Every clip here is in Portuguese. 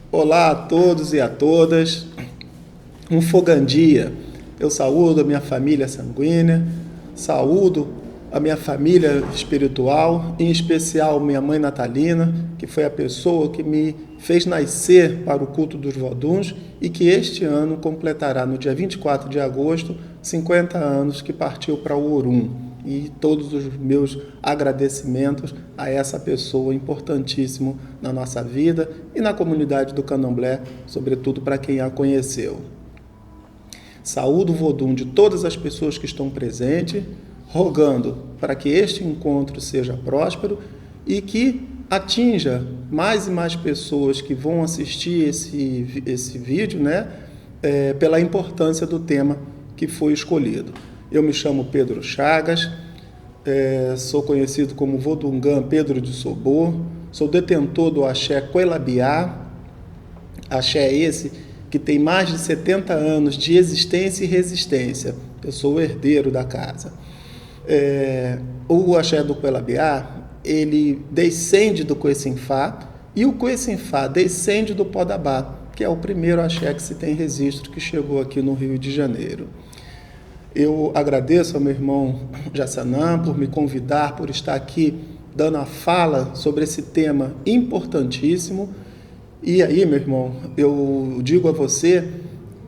Olá a todos e a todas, um fogandia. Eu saúdo a minha família sanguínea, saúdo a minha família espiritual, em especial minha mãe Natalina, que foi a pessoa que me fez nascer para o culto dos Voduns e que este ano completará, no dia 24 de agosto, 50 anos que partiu para o Orum. E todos os meus agradecimentos a essa pessoa importantíssima na nossa vida e na comunidade do Candomblé, sobretudo para quem a conheceu. Saúdo o Vodum de todas as pessoas que estão presentes, rogando para que este encontro seja próspero e que atinja mais e mais pessoas que vão assistir esse vídeo, pela importância do tema que foi escolhido. Eu me chamo Pedro Chagas, sou conhecido como Vodungam Pedro de Sobor, sou detentor do Axé Coelabiá, axé esse que tem mais de 70 anos de existência e resistência. Eu sou o herdeiro da casa. O axé do Coelabiá, ele descende do Coecinfá e o Coecinfá descende do Podabá, que é o primeiro axé que se tem registro que chegou aqui no Rio de Janeiro. Eu agradeço ao meu irmão Jassanã por me convidar, por estar aqui dando a fala sobre esse tema importantíssimo. E aí, meu irmão, eu digo a você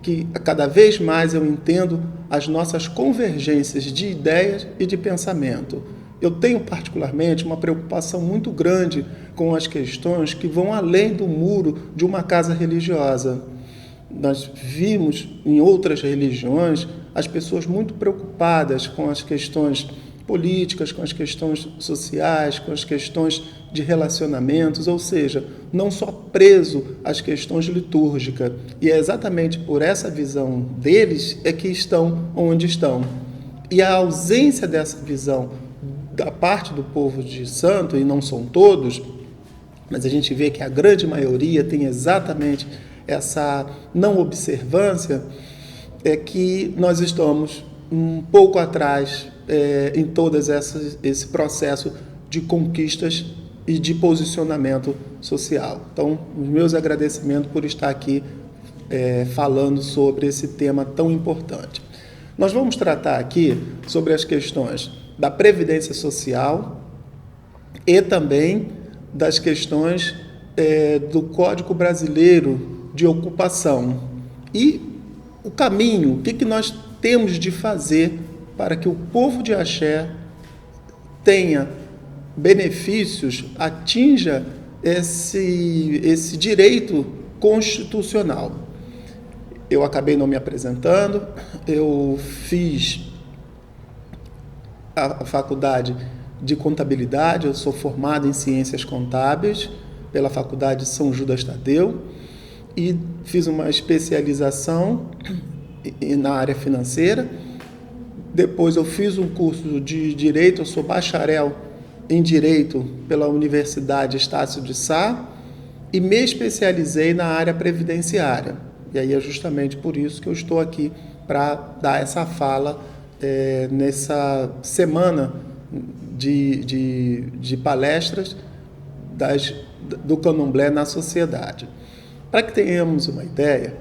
que cada vez mais eu entendo as nossas convergências de ideias e de pensamento. Eu tenho particularmente uma preocupação muito grande com as questões que vão além do muro de uma casa religiosa. Nós vimos em outras religiões as pessoas muito preocupadas com as questões políticas, com as questões sociais, com as questões de relacionamentos, ou seja, não só preso às questões litúrgicas. E é exatamente por essa visão deles é que estão onde estão. E a ausência dessa visão da parte do povo de santo, e não são todos, mas a gente vê que a grande maioria tem exatamente essa não observância, é que nós estamos um pouco atrás em todo esse processo de conquistas e de posicionamento social. Então, os meus agradecimentos por estar aqui falando sobre esse tema tão importante. Nós vamos tratar aqui sobre as questões da previdência social e também das questões do Código Brasileiro de Ocupação e o caminho, o que nós temos de fazer para que o povo de Axé tenha benefícios, atinja esse direito constitucional. Eu acabei não me apresentando, eu fiz a faculdade de contabilidade, eu sou formado em ciências contábeis pela Faculdade São Judas Tadeu e fiz uma especialização na área financeira. Depois eu fiz um curso de Direito, eu sou bacharel em Direito pela Universidade Estácio de Sá e me especializei na área previdenciária. E aí é justamente por isso que eu estou aqui para dar essa fala nessa semana de palestras do Candomblé na sociedade. Para que tenhamos uma ideia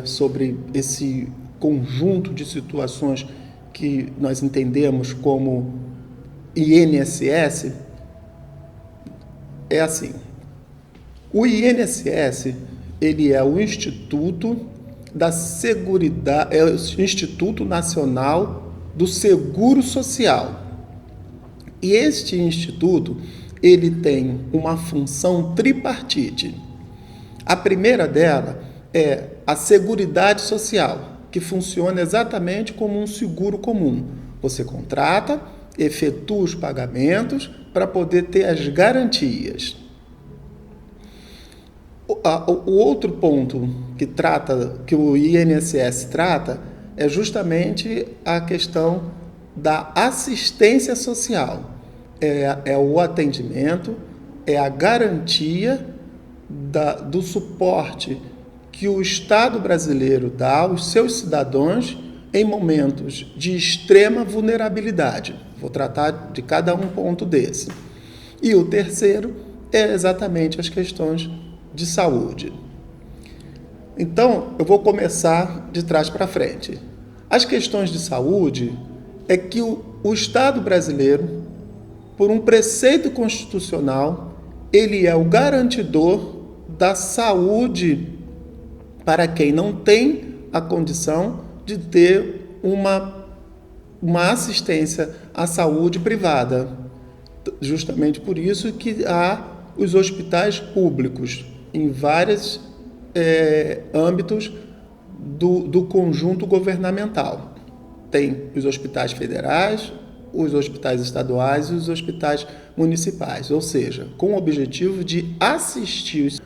sobre esse conjunto de situações que nós entendemos como INSS, é assim. O INSS, ele é o Instituto da Seguridade, é o Instituto Nacional do Seguro Social. E este instituto, ele tem uma função tripartite. A primeira dela é a Seguridade Social, que funciona exatamente como um seguro comum. Você contrata, efetua os pagamentos para poder ter as garantias. O outro ponto que o INSS trata é justamente a questão da assistência social. É o atendimento, é a garantia do suporte que o Estado brasileiro dá aos seus cidadãos em momentos de extrema vulnerabilidade. Vou tratar de cada um ponto desse. E o terceiro é exatamente as questões de saúde. Então, eu vou começar de trás para frente. As questões de saúde é que o Estado brasileiro, por um preceito constitucional, ele é o garantidor da saúde para quem não tem a condição de ter uma assistência à saúde privada. Justamente por isso que há os hospitais públicos em vários âmbitos do conjunto governamental. Tem os hospitais federais, os hospitais estaduais e os hospitais municipais, ou seja, com o objetivo de assistir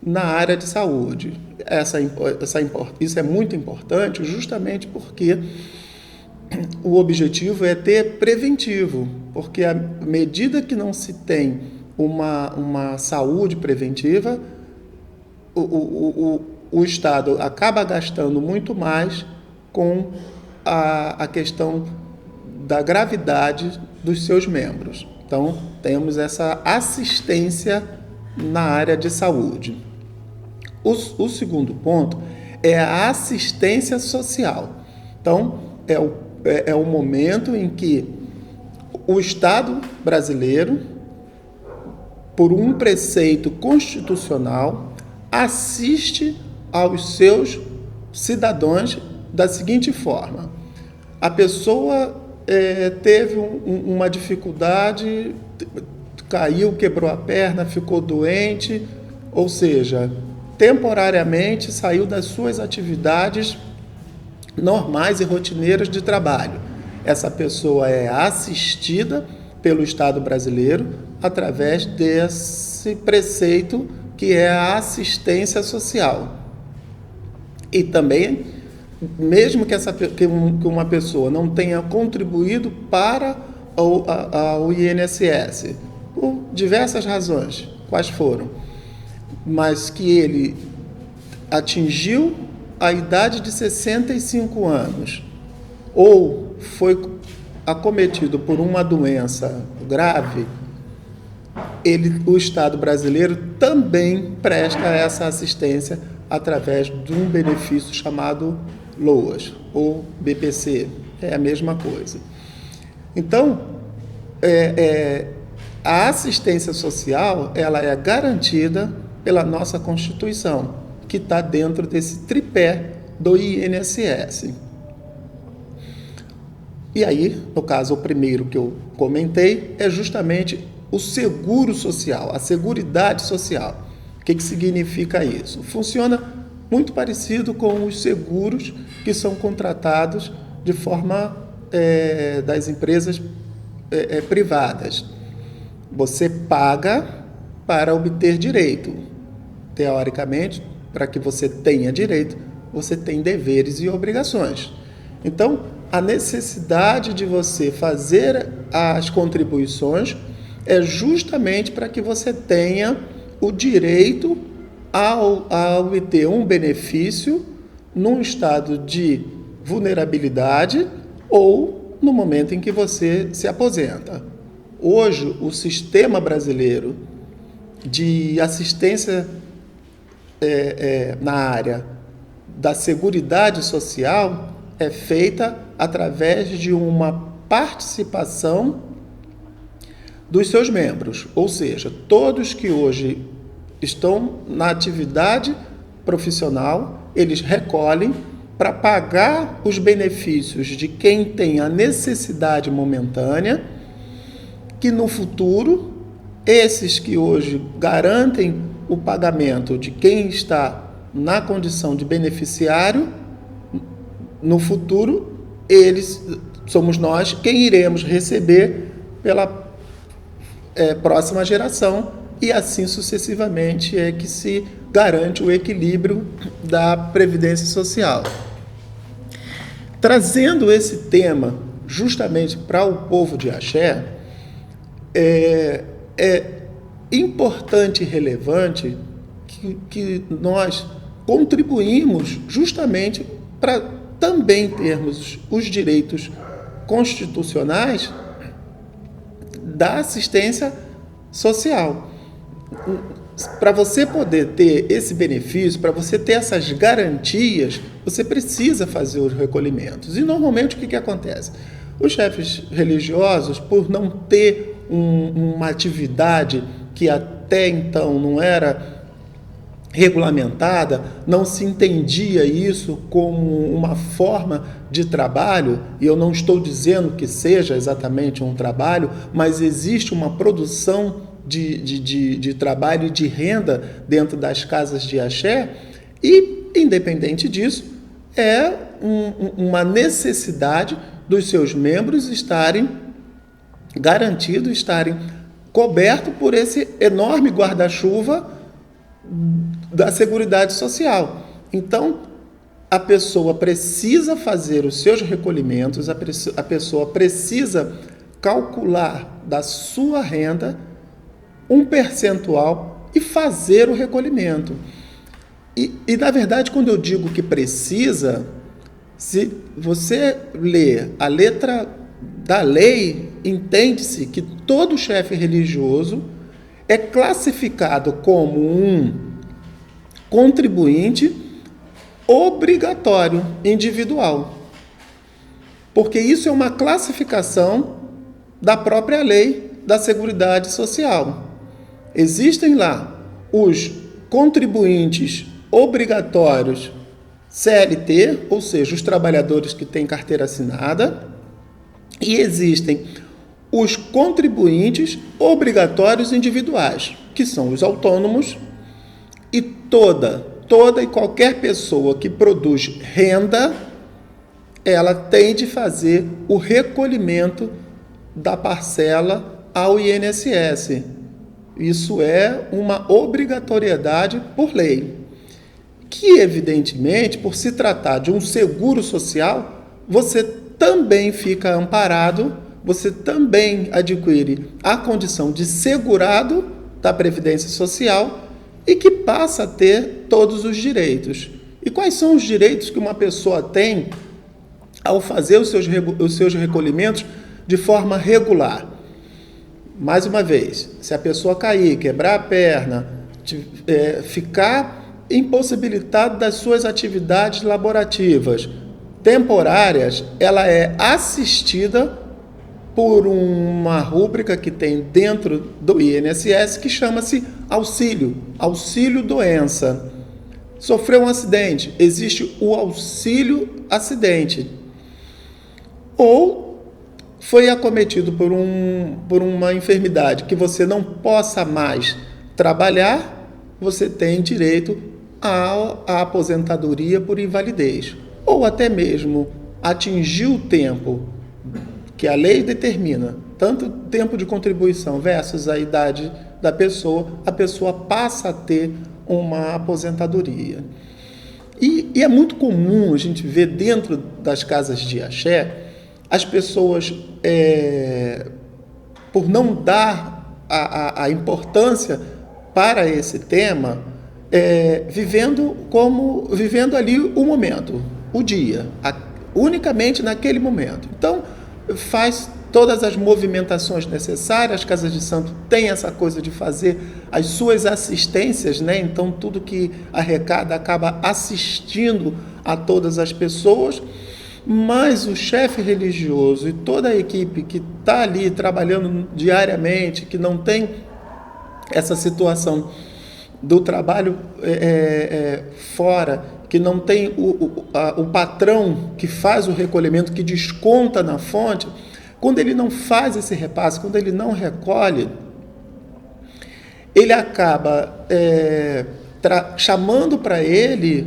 na área de saúde. Isso é muito importante justamente porque o objetivo é ter preventivo, porque à medida que não se tem uma saúde preventiva, o Estado acaba gastando muito mais com a questão da gravidade dos seus membros. Então, temos essa assistência na área de saúde. O segundo ponto é a assistência social. Então, é o momento em que o Estado brasileiro, por um preceito constitucional, assiste aos seus cidadãos da seguinte forma: a pessoa teve uma dificuldade, caiu, quebrou a perna, ficou doente, ou seja, temporariamente saiu das suas atividades normais e rotineiras de trabalho. Essa pessoa é assistida pelo Estado brasileiro através desse preceito que é a assistência social. E também, mesmo que uma pessoa não tenha contribuído para o INSS, por diversas razões, quais foram, mas que ele atingiu a idade de 65 anos ou foi acometido por uma doença grave, o Estado brasileiro também presta essa assistência através de um benefício chamado LOAS ou BPC, é a mesma coisa. Então, a assistência social ela é garantida pela nossa Constituição, que está dentro desse tripé do INSS. E aí, no caso, o primeiro que eu comentei é justamente o seguro social, a seguridade social. O que significa isso? Funciona muito parecido com os seguros que são contratados de forma das empresas privadas. Você paga para obter direito. Teoricamente, para que você tenha direito, você tem deveres e obrigações. Então, a necessidade de você fazer as contribuições é justamente para que você tenha o direito a obter um benefício num estado de vulnerabilidade ou no momento em que você se aposenta. Hoje, o sistema brasileiro de assistência na área da Seguridade Social é feita através de uma participação dos seus membros, ou seja, todos que hoje estão na atividade profissional, eles recolhem para pagar os benefícios de quem tem a necessidade momentânea, que no futuro, esses que hoje garantem o pagamento de quem está na condição de beneficiário, no futuro, somos nós quem iremos receber pela próxima geração, e assim sucessivamente é que se garante o equilíbrio da Previdência Social. Trazendo esse tema justamente para o povo de Axé, é importante e relevante que nós contribuímos justamente para também termos os direitos constitucionais da assistência social. Para você poder ter esse benefício, para você ter essas garantias, você precisa fazer os recolhimentos. E normalmente o que acontece? Os chefes religiosos, por não ter uma atividade que até então não era regulamentada, não se entendia isso como uma forma de trabalho, e eu não estou dizendo que seja exatamente um trabalho, mas existe uma produção de trabalho e de renda dentro das casas de axé, e, independente disso, é uma necessidade dos seus membros estarem garantidos, estarem cobertos por esse enorme guarda-chuva da Seguridade Social. Então, a pessoa precisa fazer os seus recolhimentos, a pessoa precisa calcular da sua renda um percentual e fazer o recolhimento. E na verdade, quando eu digo que precisa, se você ler a letra da lei, entende-se que todo chefe religioso é classificado como um contribuinte obrigatório individual, porque isso é uma classificação da própria lei da Seguridade Social. Existem lá os contribuintes obrigatórios CLT, ou seja, os trabalhadores que têm carteira assinada, e existem os contribuintes obrigatórios individuais, que são os autônomos, e toda e qualquer pessoa que produz renda, ela tem de fazer o recolhimento da parcela ao INSS. Isso é uma obrigatoriedade por lei, que evidentemente, por se tratar de um seguro social, você também fica amparado, você também adquire a condição de segurado da Previdência Social e que passa a ter todos os direitos. E quais são os direitos que uma pessoa tem ao fazer os seus recolhimentos de forma regular? Mais uma vez, se a pessoa cair, quebrar a perna, ficar impossibilitada das suas atividades laborativas temporárias, ela é assistida por uma rúbrica que tem dentro do INSS que chama-se auxílio doença. Sofreu um acidente, existe o auxílio acidente. Ou foi acometido por uma enfermidade que você não possa mais trabalhar, você tem direito à aposentadoria por invalidez. Ou até mesmo atingir o tempo que a lei determina, tanto tempo de contribuição versus a idade da pessoa, a pessoa passa a ter uma aposentadoria. E é muito comum a gente ver dentro das casas de axé as pessoas, por não dar a importância para esse tema, vivendo ali o momento, o dia, unicamente naquele momento. Então, faz todas as movimentações necessárias, as casas de santo têm essa coisa de fazer as suas assistências, né? Então, tudo que arrecada acaba assistindo a todas as pessoas, mas o chefe religioso e toda a equipe que está ali trabalhando diariamente, que não tem essa situação do trabalho fora, que não tem o patrão que faz o recolhimento, que desconta na fonte, quando ele não faz esse repasse, quando ele não recolhe, ele acaba chamando para ele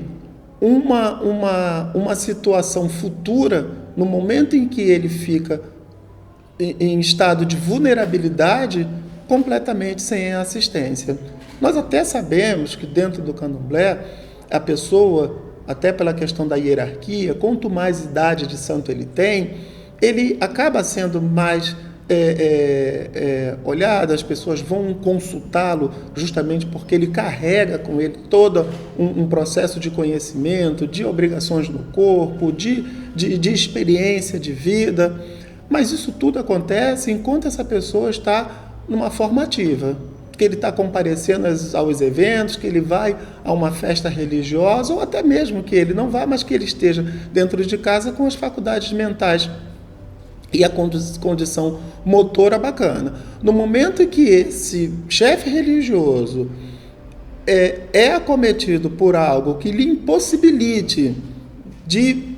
uma situação futura, no momento em que ele fica em estado de vulnerabilidade, completamente sem assistência. Nós até sabemos que dentro do candomblé, a pessoa, até pela questão da hierarquia, quanto mais idade de santo ele tem, ele acaba sendo mais olhado, as pessoas vão consultá-lo justamente porque ele carrega com ele todo um processo de conhecimento, de obrigações no corpo, de experiência de vida, mas isso tudo acontece enquanto essa pessoa está numa formativa, que ele está comparecendo aos eventos, que ele vai a uma festa religiosa, ou até mesmo que ele não vá, mas que ele esteja dentro de casa com as faculdades mentais e a condição motora bacana. No momento em que esse chefe religioso é acometido por algo que lhe impossibilite de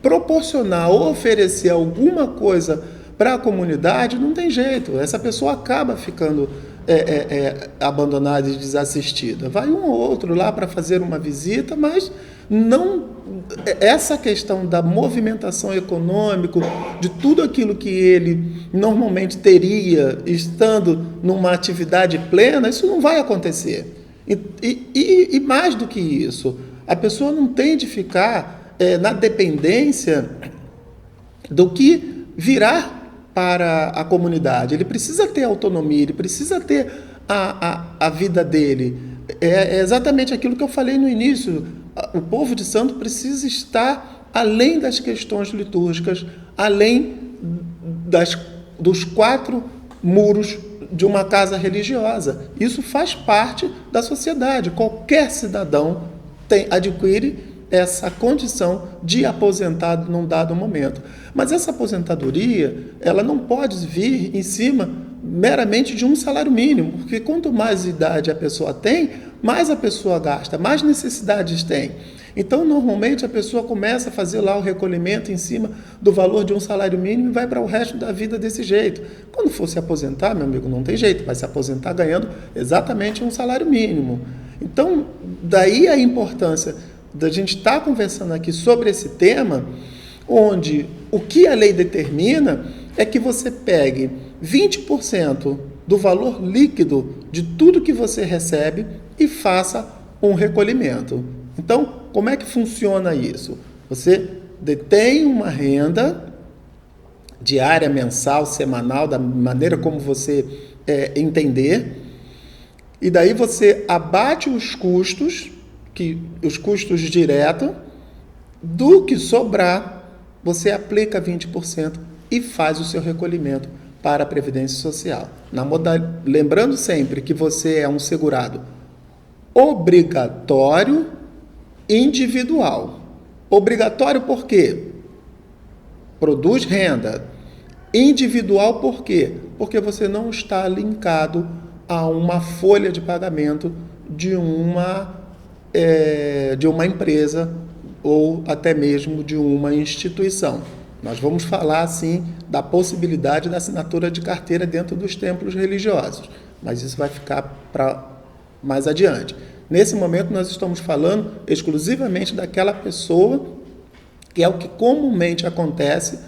proporcionar ou oferecer alguma coisa para a comunidade, não tem jeito. Essa pessoa acaba ficando abandonada e desassistida. Vai um ou outro lá para fazer uma visita, mas não essa questão da movimentação econômica, de tudo aquilo que ele normalmente teria estando numa atividade plena, isso não vai acontecer. E mais do que isso, a pessoa não tem de ficar na dependência do que virá para a comunidade. Ele precisa ter autonomia, ele precisa ter a vida dele. É exatamente aquilo que eu falei no início. O povo de santo precisa estar além das questões litúrgicas, além dos 4 muros de uma casa religiosa. Isso faz parte da sociedade. Qualquer cidadão adquire essa condição de aposentado num dado momento. Mas essa aposentadoria, ela não pode vir em cima meramente de um salário mínimo, porque quanto mais idade a pessoa tem, mais a pessoa gasta, mais necessidades tem. Então, normalmente, a pessoa começa a fazer lá o recolhimento em cima do valor de um salário mínimo e vai para o resto da vida desse jeito. Quando for se aposentar, meu amigo, não tem jeito, vai se aposentar ganhando exatamente um salário mínimo. Então, daí a importância da gente estar conversando aqui sobre esse tema, onde o que a lei determina é que você pegue 20% do valor líquido de tudo que você recebe e faça um recolhimento. Então, como é que funciona isso? Você detém uma renda diária, mensal, semanal, da maneira como você entender, e daí você abate os custos diretos, do que sobrar, você aplica 20% e faz o seu recolhimento para a Previdência Social. Lembrando sempre que você é um segurado obrigatório individual. Obrigatório por quê? Produz renda. Individual por quê? Porque você não está linkado a uma folha de pagamento de uma empresa ou até mesmo de uma instituição. Nós vamos falar, assim, da possibilidade da assinatura de carteira dentro dos templos religiosos, mas isso vai ficar para mais adiante. Nesse momento, nós estamos falando exclusivamente daquela pessoa que é o que comumente acontece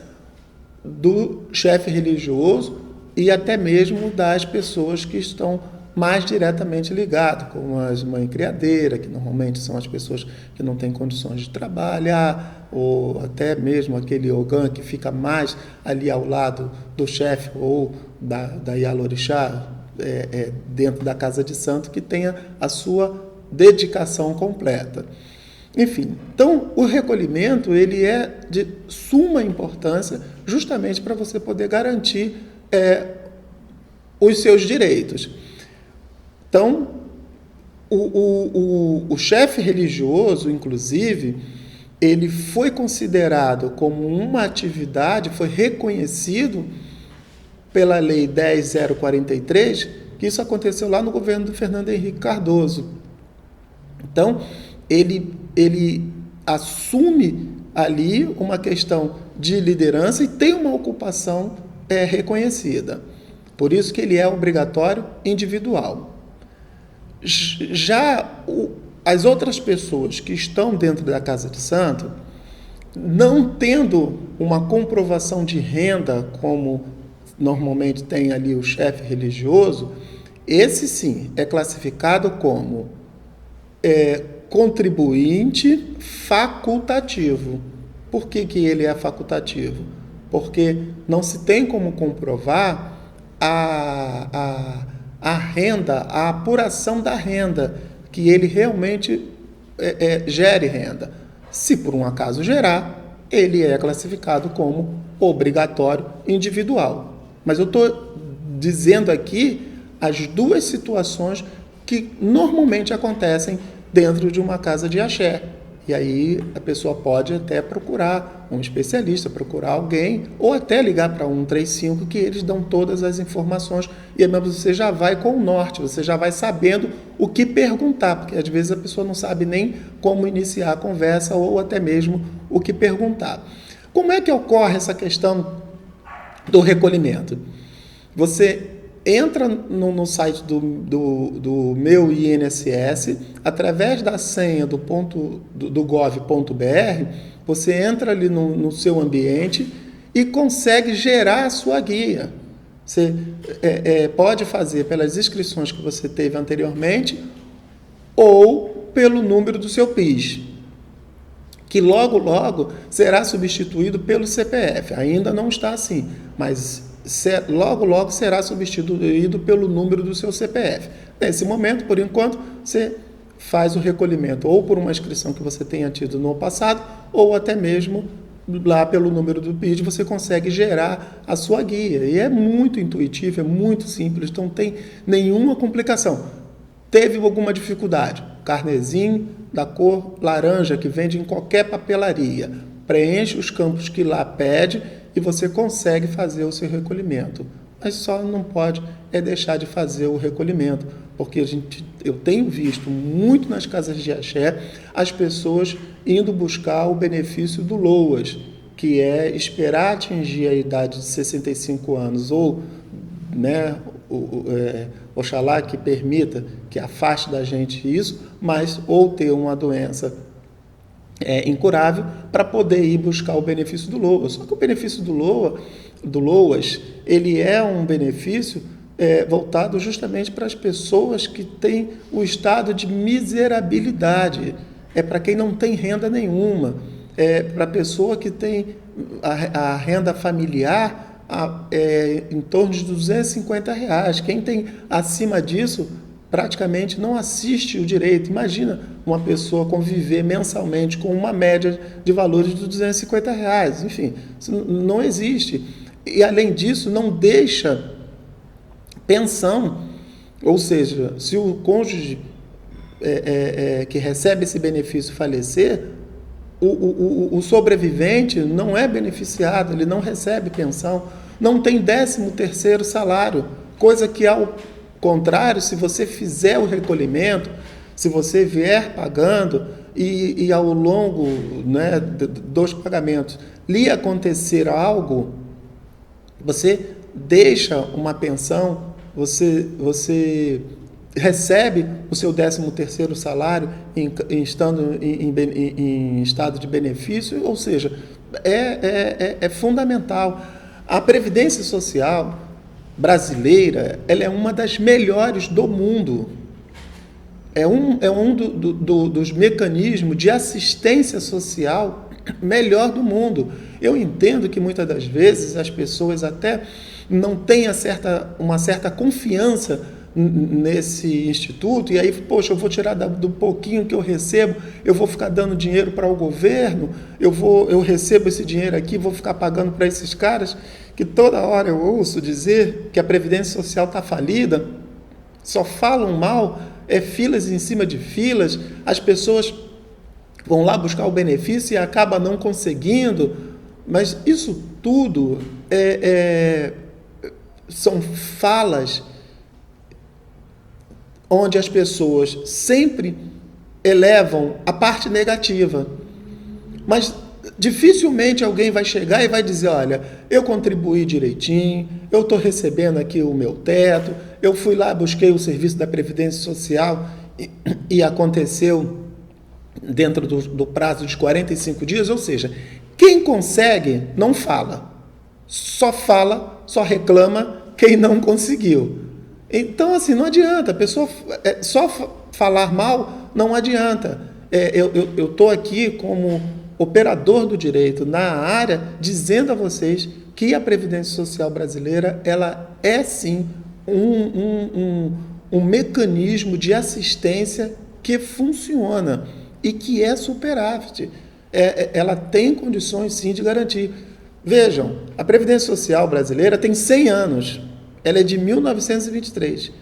do chefe religioso e até mesmo das pessoas que estão mais diretamente ligadas, como as mães criadeiras, que normalmente são as pessoas que não têm condições de trabalhar, ou até mesmo aquele ogã que fica mais ali ao lado do chefe ou da Yalorixá, dentro da casa de santo, que tenha a sua dedicação completa. Enfim, então o recolhimento ele é de suma importância justamente para você poder garantir os seus direitos. Então, o chefe religioso, inclusive, ele foi considerado como uma atividade, foi reconhecido pela Lei 10.043, que isso aconteceu lá no governo do Fernando Henrique Cardoso. Então, ele assume ali uma questão de liderança e tem uma ocupação reconhecida. Por isso que ele é obrigatório individual. Já as outras pessoas que estão dentro da Casa de Santo, não tendo uma comprovação de renda, como normalmente tem ali o chefe religioso, esse sim é classificado como contribuinte facultativo. Por que ele é facultativo? Porque não se tem como comprovar a renda, a apuração da renda, que ele realmente gere renda. Se por um acaso gerar, ele é classificado como obrigatório individual. Mas eu estou dizendo aqui as duas situações que normalmente acontecem dentro de uma casa de axé. E aí a pessoa pode até procurar um especialista, procurar alguém, ou até ligar para 135, que eles dão todas as informações, e aí você já vai com o norte, você já vai sabendo o que perguntar, porque às vezes a pessoa não sabe nem como iniciar a conversa, ou até mesmo o que perguntar. Como é que ocorre essa questão do recolhimento? Você entra no site do meu INSS, através da senha do gov.br, você entra ali no seu ambiente e consegue gerar a sua guia. Você pode fazer pelas inscrições que você teve anteriormente ou pelo número do seu PIS, que logo será substituído pelo CPF. Ainda não está assim, mas logo será substituído pelo número do seu CPF. Nesse momento, por enquanto, você faz o recolhimento ou por uma inscrição que você tenha tido no passado, ou até mesmo lá pelo número do PIS, você consegue gerar a sua guia. E é muito intuitivo, é muito simples, não tem nenhuma complicação. Teve alguma dificuldade? Carnezinho da cor laranja, que vende em qualquer papelaria. Preenche os campos que lá pede e você consegue fazer o seu recolhimento. Mas só não pode deixar de fazer o recolhimento, porque eu tenho visto muito nas casas de axé as pessoas indo buscar o benefício do LOAS, que é esperar atingir a idade de 65 anos, ou oxalá que permita que afaste da gente isso, mas ou ter uma doença incurável para poder ir buscar o benefício do LOAS. Só que o benefício do LOAS, ele é um benefício voltado justamente para as pessoas que têm o estado de miserabilidade. É para quem não tem renda nenhuma. É para a pessoa que tem a renda familiar em torno de R$250. Quem tem acima disso praticamente não assiste o direito. Imagina uma pessoa conviver mensalmente com uma média de valores de R$250. Enfim, isso não existe. E, além disso, não deixa pensão. Ou seja, se o cônjuge que recebe esse benefício falecer, o sobrevivente não é beneficiado, ele não recebe pensão, não tem 13º salário, coisa que, ao contrário, se você fizer o recolhimento, se você vier pagando e ao longo dos pagamentos lhe acontecer algo, você deixa uma pensão, você recebe o seu 13º salário estando em estado de benefício, ou seja, é fundamental. A Previdência Social brasileira, ela é uma das melhores do mundo. É um dos mecanismos de assistência social melhor do mundo. Eu entendo que muitas das vezes as pessoas até não têm uma certa confiança nesse instituto, e aí, poxa, eu vou tirar do pouquinho que eu recebo, eu vou ficar dando dinheiro para o governo, eu recebo esse dinheiro aqui, vou ficar pagando para esses caras, que toda hora eu ouço dizer que a Previdência Social está falida, só falam mal, filas em cima de filas, as pessoas vão lá buscar o benefício e acabam não conseguindo, mas isso tudo são falas onde as pessoas sempre elevam a parte negativa, mas dificilmente alguém vai chegar e vai dizer, olha, eu contribuí direitinho, eu estou recebendo aqui o meu teto, eu fui lá, busquei o serviço da Previdência Social e aconteceu dentro do prazo de 45 dias, ou seja, quem consegue não fala, só reclama quem não conseguiu. Então, assim, não adianta, a pessoa só falar mal não adianta. Eu estou aqui como operador do direito na área, dizendo a vocês que a Previdência Social brasileira ela é sim um mecanismo de assistência que funciona e que é superávit. Ela tem condições sim de garantir. Vejam, a Previdência Social brasileira tem 100 anos, ela é de 1923.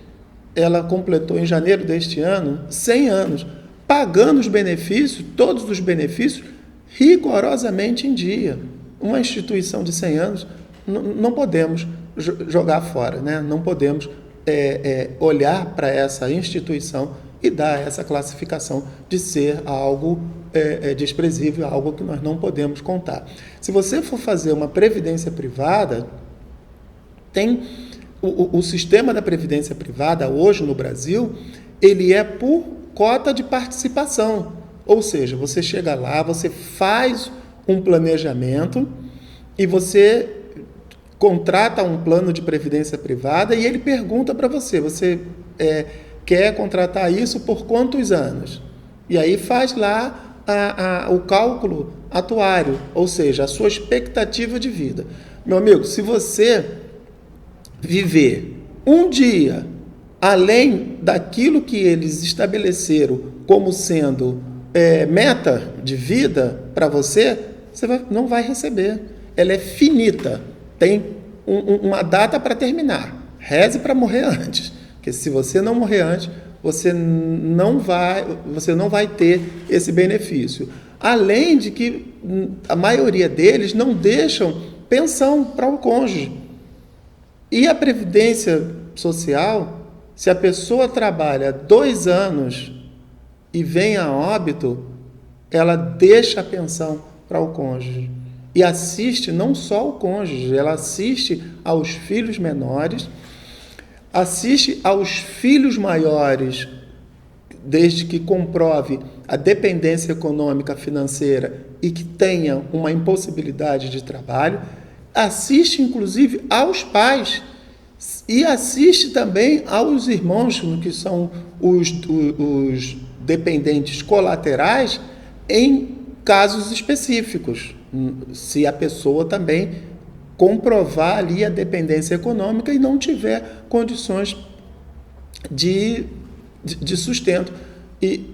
Ela completou em janeiro deste ano 100 anos, pagando os benefícios, todos os benefícios, rigorosamente em dia. Uma instituição de 100 anos, não podemos jogar fora, né? Não podemos olhar para essa instituição e dar essa classificação de ser algo desprezível, algo que nós não podemos contar. Se você for fazer uma previdência privada, tem o sistema da previdência privada hoje no Brasil, ele é por cota de participação, ou seja, você chega lá, você faz um planejamento e você contrata um plano de previdência privada e ele pergunta para você, quer contratar isso por quantos anos? E aí faz lá o cálculo atuário, ou seja, a sua expectativa de vida. Meu amigo, se você viver um dia além daquilo que eles estabeleceram como sendo meta de vida para você, não vai receber. Ela é finita, tem uma data para terminar. Reze para morrer antes, porque se você não morrer antes, você não vai ter esse benefício. Além de que a maioria deles não deixam pensão para o cônjuge. E a Previdência Social, se a pessoa trabalha 2 anos e vem a óbito, ela deixa a pensão para o cônjuge. E assiste não só o cônjuge, ela assiste aos filhos menores, assiste aos filhos maiores, desde que comprove a dependência econômica financeira e que tenha uma impossibilidade de trabalho, assiste inclusive aos pais e assiste também aos irmãos, que são os dependentes colaterais, em casos específicos, se a pessoa também comprovar ali a dependência econômica e não tiver condições de sustento,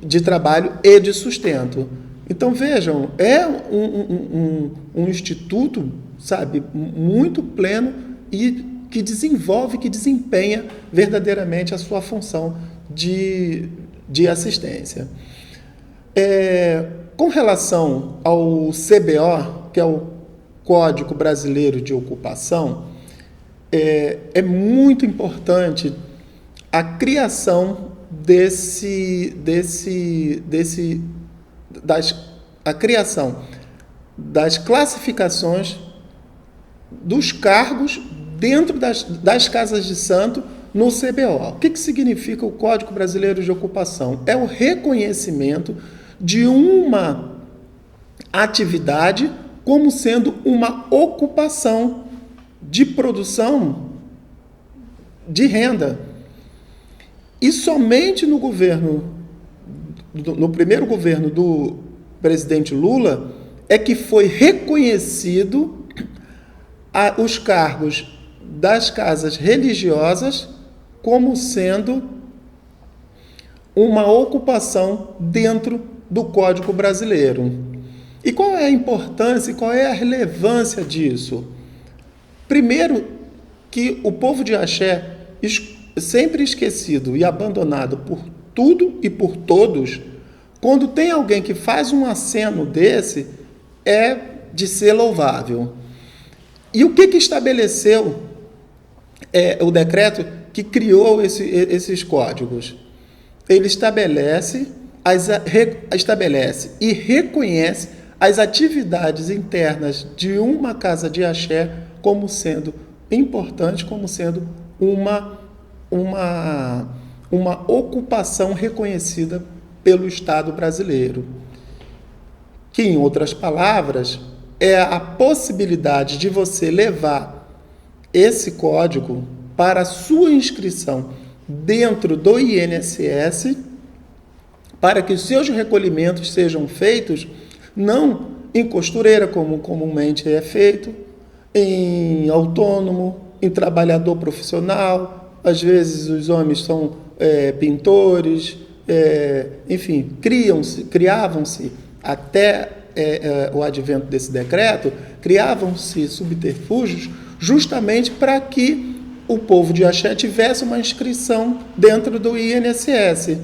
de trabalho e de sustento. Então, vejam, é um instituto, sabe, muito pleno e que desenvolve, que desempenha verdadeiramente a sua função de assistência. Com relação ao CBO, que é o Código Brasileiro de Ocupação, é muito importante a criação a criação das classificações dos cargos dentro das casas de santo no CBO. O que significa o Código Brasileiro de Ocupação? É o reconhecimento de uma atividade como sendo uma ocupação de produção de renda. E somente no primeiro governo do presidente Lula, é que foi reconhecido os cargos das casas religiosas como sendo uma ocupação dentro do Código Brasileiro. E qual é a importância e qual é a relevância disso? Primeiro, que o povo de Axé, sempre esquecido e abandonado por tudo e por todos, quando tem alguém que faz um aceno desse, é de ser louvável. E o que estabeleceu o decreto que criou esses códigos? Ele estabelece e reconhece as atividades internas de uma casa de axé como sendo importante, como sendo uma ocupação reconhecida pelo Estado brasileiro. Que, em outras palavras, é a possibilidade de você levar esse código para a sua inscrição dentro do INSS, para que os seus recolhimentos sejam feitos não em costureira, como comumente é feito, em autônomo, em trabalhador profissional. Às vezes os homens são pintores, enfim, criavam-se até o advento desse decreto, criavam-se subterfúgios justamente para que o povo de axé tivesse uma inscrição dentro do INSS.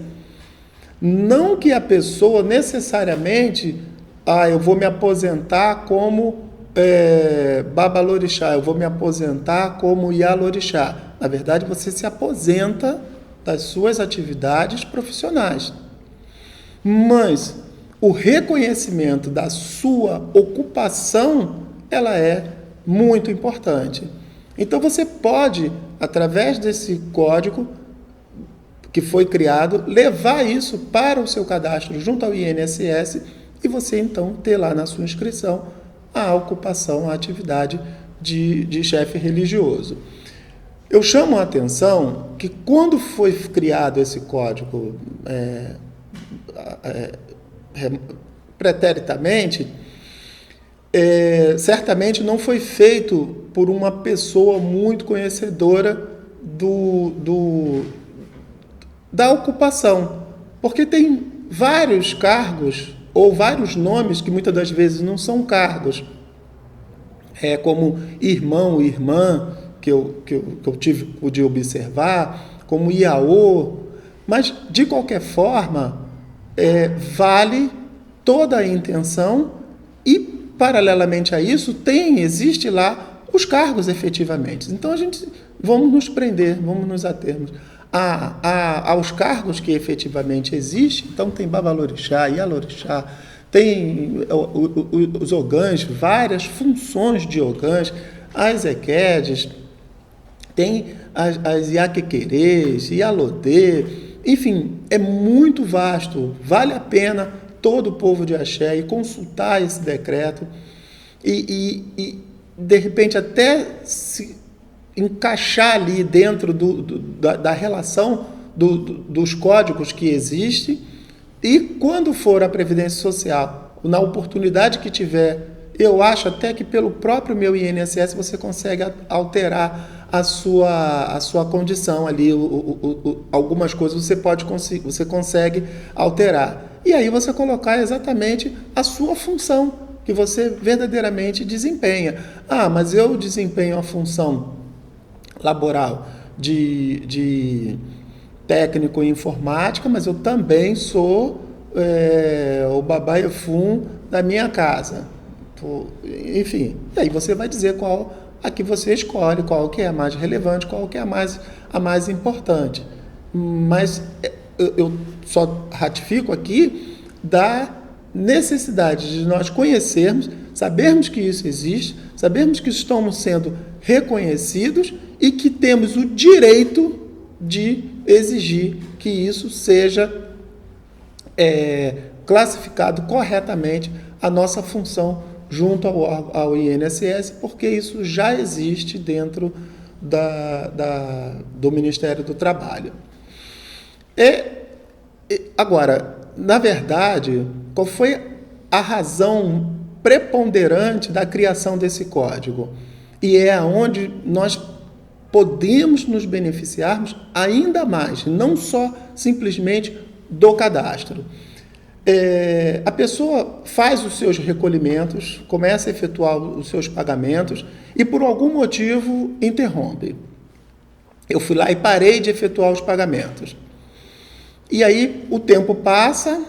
Não que a pessoa necessariamente, eu vou me aposentar como babalorixá, eu vou me aposentar como ialorixá. Na verdade, você se aposenta das suas atividades profissionais. Mas o reconhecimento da sua ocupação, ela é muito importante. Então você pode, através desse código que foi criado, levar isso para o seu cadastro junto ao INSS e você então ter lá na sua inscrição a ocupação, a atividade de chefe religioso. Eu chamo a atenção que quando foi criado esse código preteritamente, certamente não foi feito por uma pessoa muito conhecedora da ocupação, porque tem vários cargos ou vários nomes que muitas das vezes não são cargos, como irmão, irmã, que eu pude observar, como iaô, mas de qualquer forma vale toda a intenção e, paralelamente a isso, existe lá os cargos efetivamente. Então, vamos nos prender, vamos nos atermos aos cargos que efetivamente existem. Então, tem babalorixá, ialorixá, tem os ogãs, várias funções de ogãs, as equedes, tem as iaquequerês, ialodê, enfim, é muito vasto, vale a pena todo o povo de axé e consultar esse decreto e de repente até se encaixar ali dentro da relação dos códigos que existem e quando for a Previdência Social, na oportunidade que tiver, eu acho até que pelo próprio meu INSS você consegue alterar a sua condição ali, algumas coisas você consegue alterar. E aí você colocar exatamente a sua função que você verdadeiramente desempenha. Mas eu desempenho a função laboral de técnico em informática, mas eu também sou o babaiefum da minha casa. Enfim, e aí você vai dizer qual a que você escolhe, qual que é a mais relevante, qual que é a mais importante. Mas eu só ratifico aqui da necessidade de nós conhecermos, sabermos que isso existe, sabermos que estamos sendo reconhecidos e que temos o direito de exigir que isso seja classificado corretamente a nossa função junto ao INSS, porque isso já existe dentro do Ministério do Trabalho. Agora, na verdade, qual foi a razão preponderante da criação desse código? E é onde nós podemos nos beneficiarmos ainda mais, não só simplesmente do cadastro. A pessoa faz os seus recolhimentos, começa a efetuar os seus pagamentos e por algum motivo interrompe. Eu fui lá e parei de efetuar os pagamentos. E aí o tempo passa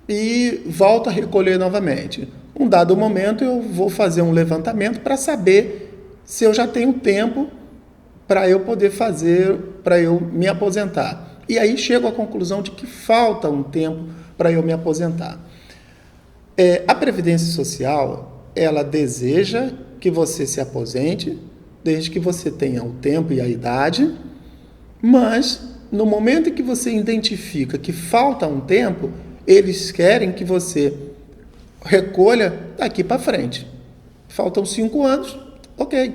e volto a recolher novamente. Um dado momento eu vou fazer um levantamento para saber se eu já tenho tempo para eu poder para eu me aposentar. E aí chego à conclusão de que falta um tempo para eu me aposentar. A Previdência Social, ela deseja que você se aposente, desde que você tenha o tempo e a idade, mas no momento em que você identifica que falta um tempo, eles querem que você recolha daqui para frente. Faltam 5 anos, ok,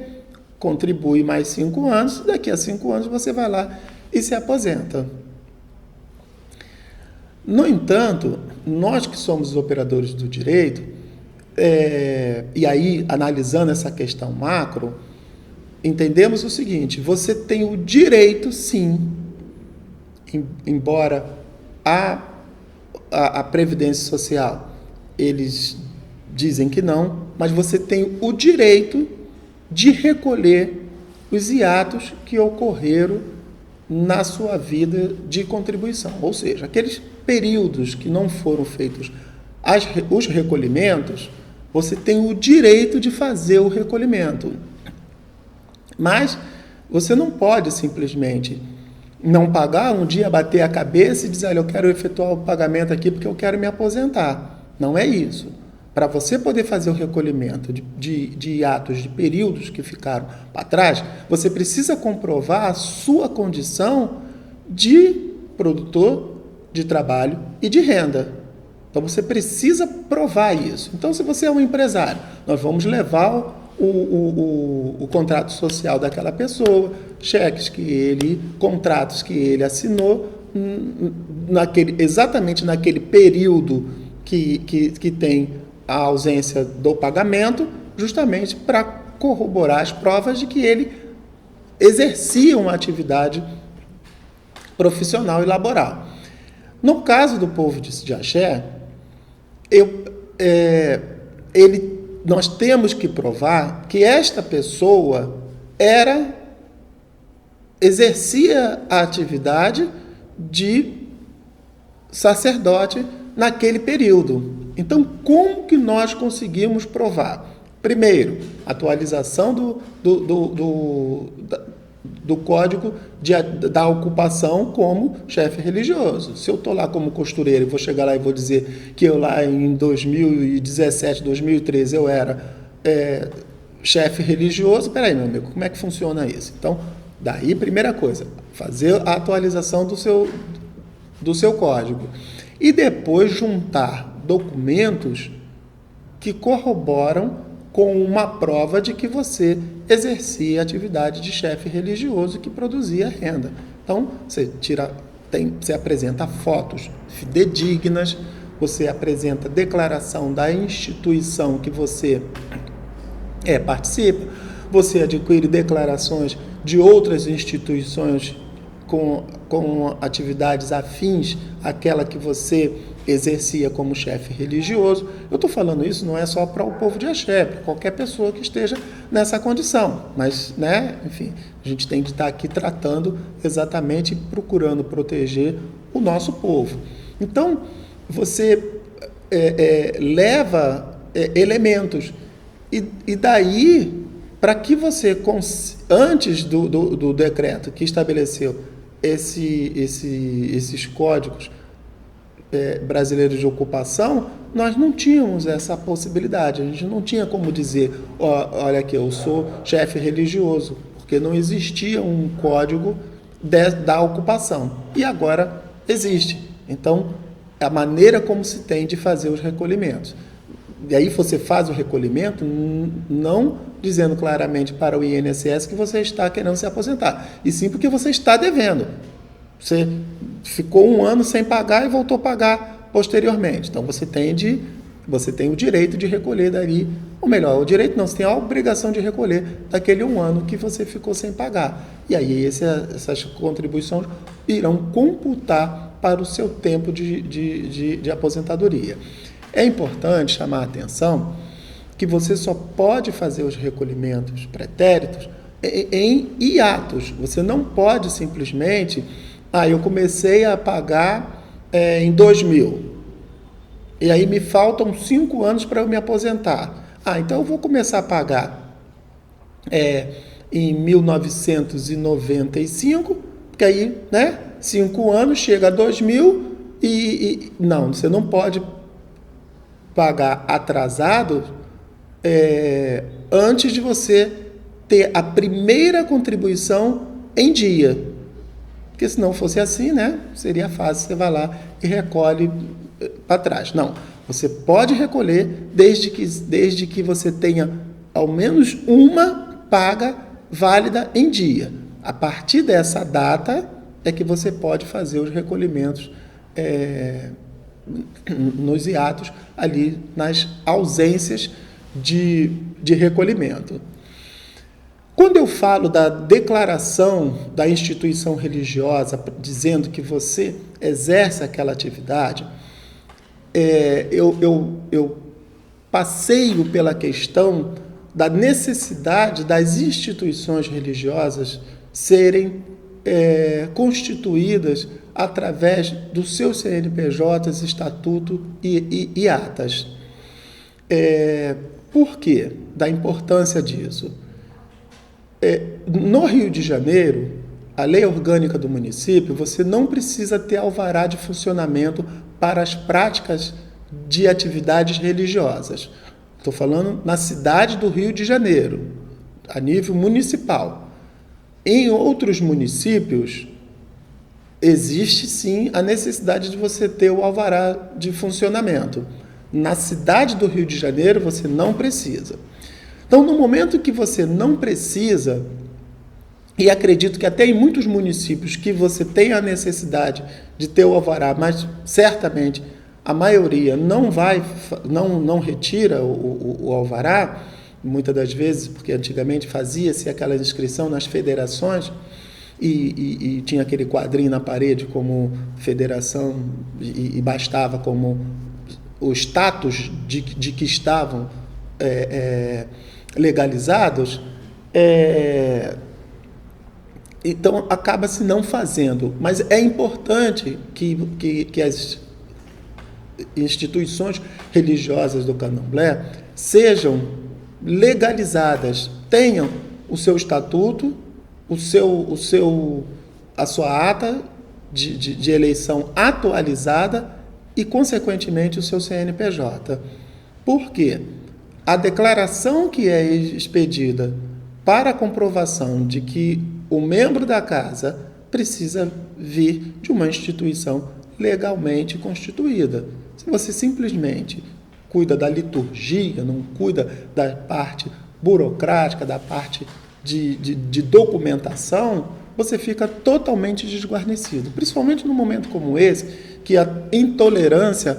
contribui mais 5 anos, daqui a 5 anos você vai lá e se aposenta. No entanto, nós que somos operadores do direito, E aí, analisando essa questão macro, entendemos o seguinte: você tem o direito, sim, embora a Previdência Social, eles dizem que não, mas você tem o direito de recolher os hiatos que ocorreram na sua vida de contribuição. Ou seja, aqueles períodos que não foram feitos os recolhimentos, você tem o direito de fazer o recolhimento. Mas você não pode simplesmente não pagar, um dia bater a cabeça e dizer: olha, eu quero efetuar o pagamento aqui porque eu quero me aposentar. Não é isso. Para você poder fazer o recolhimento de atos, de períodos que ficaram para trás, você precisa comprovar a sua condição de produtor de trabalho e de renda. Então, você precisa provar isso. Então, se você é um empresário, nós vamos levar o contrato social daquela pessoa, contratos que ele assinou, exatamente naquele período que tem a ausência do pagamento, justamente para corroborar as provas de que ele exercia uma atividade profissional e laboral. No caso do povo de Axé, nós temos que provar que esta pessoa exercia a atividade de sacerdote naquele período. Então, como que nós conseguimos provar? Primeiro, atualização do código da ocupação como chefe religioso. Se eu estou lá como costureiro e vou chegar lá e vou dizer que eu lá em 2017, 2013 eu era chefe religioso, peraí, meu amigo, como é que funciona isso? Então, daí, primeira coisa, fazer a atualização do seu código. E depois juntar documentos que corroboram com uma prova de que você exercia atividade de chefe religioso que produzia renda. Então, você apresenta fotos fidedignas, você apresenta declaração da instituição que você participa, você adquire declarações de outras instituições com atividades afins àquela que você exercia como chefe religioso. Eu estou falando isso não é só para o povo de Axé, para qualquer pessoa que esteja nessa condição, mas, enfim, a gente tem de estar aqui tratando exatamente, procurando proteger o nosso povo. Então, você leva elementos e daí, para que você, antes do decreto que estabeleceu esses códigos brasileiros de ocupação, nós não tínhamos essa possibilidade. A gente não tinha como dizer: olha aqui, eu sou chefe religioso, porque não existia um código da ocupação. E agora existe. Então, a maneira como se tem de fazer os recolhimentos. E aí você faz o recolhimento não dizendo claramente para o INSS que você está querendo se aposentar, e sim porque você está devendo. Você ficou um ano sem pagar e voltou a pagar posteriormente. Então, você tem o direito de recolher dali, ou melhor, o direito não, você tem a obrigação de recolher daquele um ano que você ficou sem pagar. E aí essas contribuições irão computar para o seu tempo de aposentadoria. É importante chamar a atenção que você só pode fazer os recolhimentos pretéritos em hiatos. Você não pode simplesmente... eu comecei a pagar em 2000, e aí me faltam 5 anos para eu me aposentar. Então eu vou começar a pagar em 1995, porque aí, 5 anos, chega a 2000, não, você não pode pagar atrasado antes de você ter a primeira contribuição em dia. Porque se não fosse assim, seria fácil, você vai lá e recolhe para trás. Não, você pode recolher desde que você tenha ao menos uma paga válida em dia. A partir dessa data é que você pode fazer os recolhimentos nos hiatos, ali nas ausências de recolhimento. Quando eu falo da declaração da instituição religiosa, dizendo que você exerce aquela atividade, eu passeio pela questão da necessidade das instituições religiosas serem constituídas através dos seus CNPJs, estatuto e atas. Por quê? Da importância disso. No Rio de Janeiro, a lei orgânica do município, você não precisa ter alvará de funcionamento para as práticas de atividades religiosas. Estou falando na cidade do Rio de Janeiro, a nível municipal. Em outros municípios, existe sim a necessidade de você ter o alvará de funcionamento. Na cidade do Rio de Janeiro, você não precisa. Então, no momento que você não precisa, e acredito que até em muitos municípios que você tem a necessidade de ter o alvará, mas certamente a maioria não retira o alvará, muitas das vezes, porque antigamente fazia-se aquela inscrição nas federações e tinha aquele quadrinho na parede como federação e bastava como o status de que estavam legalizados, então acaba-se não fazendo. Mas é importante que as instituições religiosas do Candomblé sejam legalizadas, tenham o seu estatuto, a sua ata de eleição atualizada e, consequentemente, o seu CNPJ. Por quê? A declaração que é expedida para a comprovação de que o membro da casa precisa vir de uma instituição legalmente constituída. Se você simplesmente cuida da liturgia, não cuida da parte burocrática, da parte de documentação, você fica totalmente desguarnecido. Principalmente num momento como esse, que a intolerância,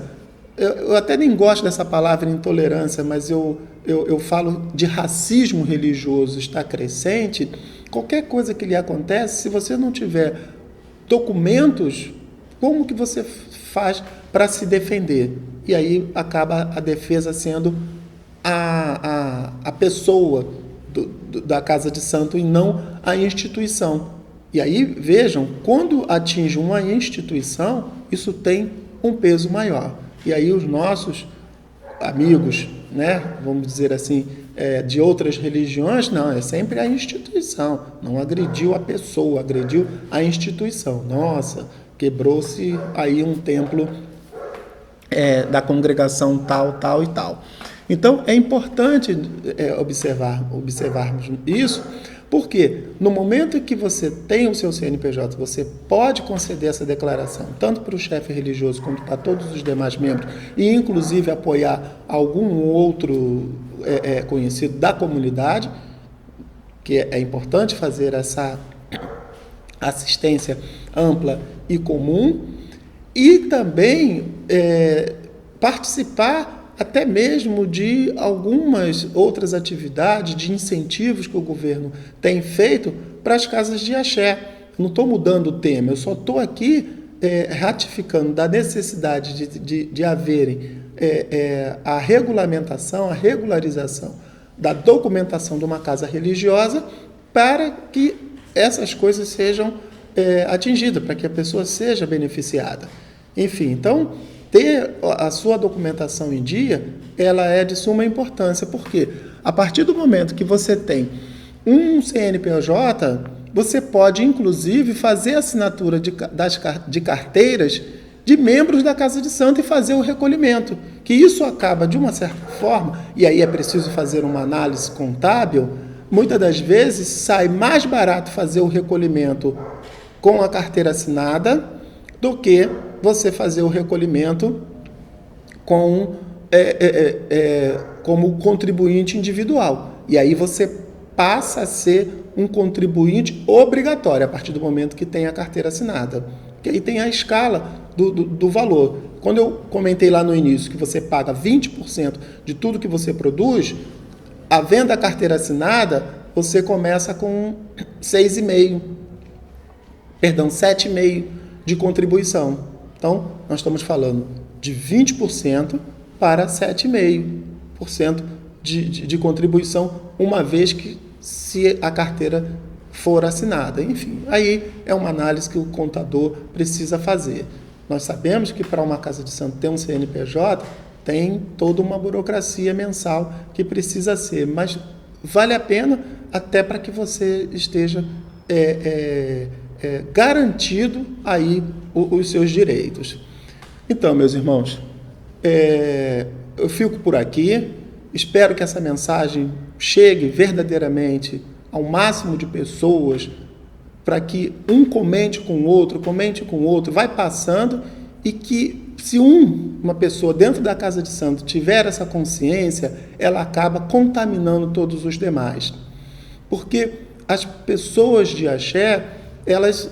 eu até nem gosto dessa palavra intolerância, mas eu falo de racismo religioso está crescente. Qualquer coisa que lhe acontece, se você não tiver documentos, como que você faz para se defender? E aí acaba a defesa sendo a pessoa da Casa de Santo e não a instituição. E aí, vejam, quando atinge uma instituição, isso tem um peso maior. E aí os nossos amigos, né, vamos dizer assim, de outras religiões, não, é sempre a instituição. Não agrediu a pessoa, agrediu a instituição. Nossa, quebrou-se aí um templo da congregação tal, tal e tal. Então, é importante observarmos isso, porque no momento em que você tem o seu CNPJ, você pode conceder essa declaração, tanto para o chefe religioso quanto para todos os demais membros, e inclusive apoiar algum outro conhecido da comunidade, que é importante fazer essa assistência ampla e comum, e também participar até mesmo de algumas outras atividades, de incentivos que o governo tem feito para as casas de axé. Não estou mudando o tema, eu só estou aqui ratificando da necessidade de haverem a regulamentação, a regularização da documentação de uma casa religiosa para que essas coisas sejam atingidas, para que a pessoa seja beneficiada. Enfim, então, ter a sua documentação em dia, ela é de suma importância, porque a partir do momento que você tem um CNPJ, você pode, inclusive, fazer assinatura de carteiras de membros da Casa de Santo e fazer o recolhimento, que isso acaba, de uma certa forma, e aí é preciso fazer uma análise contábil, muitas das vezes sai mais barato fazer o recolhimento com a carteira assinada do que você fazer o recolhimento como contribuinte individual. E aí você passa a ser um contribuinte obrigatório a partir do momento que tem a carteira assinada. Que aí tem a escala do valor. Quando eu comentei lá no início que você paga 20% de tudo que você produz, a venda da carteira assinada, você começa com 7,5% de contribuição. Então, nós estamos falando de 20% para 7,5% de contribuição, uma vez que se a carteira for assinada. Enfim, aí é uma análise que o contador precisa fazer. Nós sabemos que para uma casa de santo ter um CNPJ, tem toda uma burocracia mensal que precisa ser, mas vale a pena até para que você esteja garantido aí os seus direitos. Então, meus irmãos, eu fico por aqui, espero que essa mensagem chegue verdadeiramente ao máximo de pessoas, para que um comente com o outro, vai passando, e que se uma pessoa dentro da casa de santo tiver essa consciência, ela acaba contaminando todos os demais. Porque as pessoas de axé, elas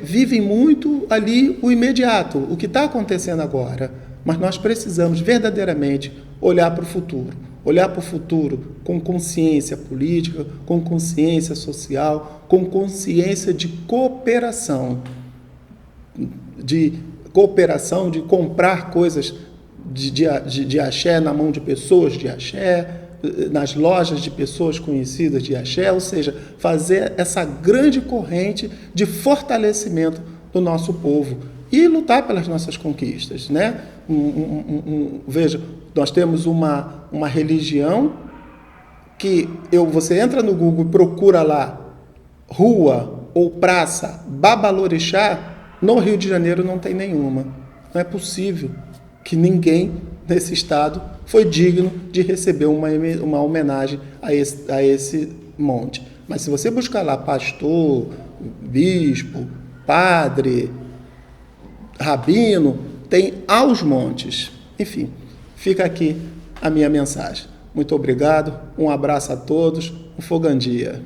vivem muito ali o imediato, o que está acontecendo agora. Mas nós precisamos verdadeiramente olhar para o futuro com consciência política, com consciência social, com consciência de cooperação, de comprar coisas de axé na mão de pessoas de axé, nas lojas de pessoas conhecidas de axé, ou seja, fazer essa grande corrente de fortalecimento do nosso povo e lutar pelas nossas conquistas, né? Veja, nós temos uma religião que você entra no Google e procura lá rua ou praça Babalorixá, no Rio de Janeiro não tem nenhuma. Não é possível que ninguém nesse estado foi digno de receber uma homenagem a esse monte. Mas se você buscar lá pastor, bispo, padre, rabino, tem aos montes. Enfim, fica aqui a minha mensagem. Muito obrigado, um abraço a todos, um fogandia.